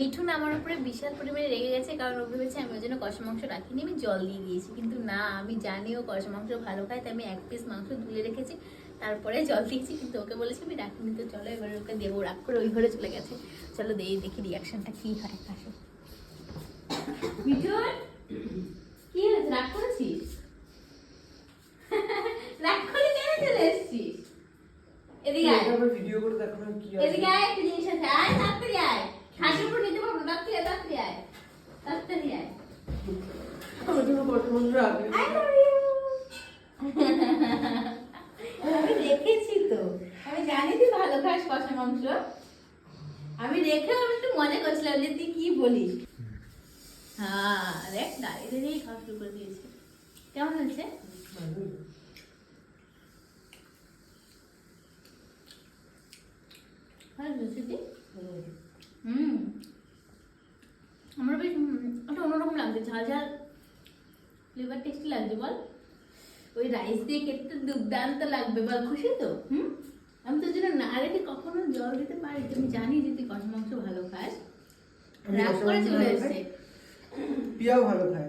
মিঠুন আমার উপরে বিশাল পরিমাণে রেগে গেছে, কারণ ও ভেবেছে আমি ওই জন্য কষা মাংস রাখিনি, আমি জল দিয়ে দিয়েছি। কিন্তু না, আমি জানি ও কষা মাংস ভালো খায়, তাই আমি 1 পিস মাংস ধুয়ে রেখেছি, তারপরে জল দিয়েছি। কিন্তু ওকে বলেছি আমি রাখিনি, তো চলো এবার ওকে দেবো। রাগ করে ওই ঘরে চলে গেছে। চলো দেখি রিয়াকশনটা কি হয়। আসো মিঠুন, কি হয়েছে? রাগ করেছিস? রাগ করে কেন চলে এসেছিস? এদিকে আয়, ভিডিও করে দেখো না কি আছে। এদিকে আয়, একটা জিনিস আছে, আয় তাড়াতাড়ি আয়। হাসির উপর নিতে পারবো না, তাড়াতাড়ি আয়, তাড়াতাড়ি আয়। আমার জন্য কত বন্ধু আগে আমি দেখেছি তো, আমি জানি তুই ভালো খাস কষা মাংস। আমি দেখে আমি একটু মজা করছিলাম যে তুই কি বলিস। হ্যাঁ দেখ, দাঁড়িয়ে দাঁড়িয়ে খাওয়া শুরু করে দিয়েছে। কেমন হয়েছে? ভালো হয়েছে কি? আমার বেশ একটা অন্যরকম লাগছে, ঝাল ঝাল ফ্লেভার, টেস্টি লাগছে বল। ওই রাইস দিয়ে খেতে দুর্দান্ত লাগবে বল, খুশি তো? আমি তোর জন্য না রেখে কখনো জল দিতে পারি, তুমি জানি যে তুই কষা মাংস ভালো খাস। রাগ করে চলে এসছে। পিয়াও ভালো খায়।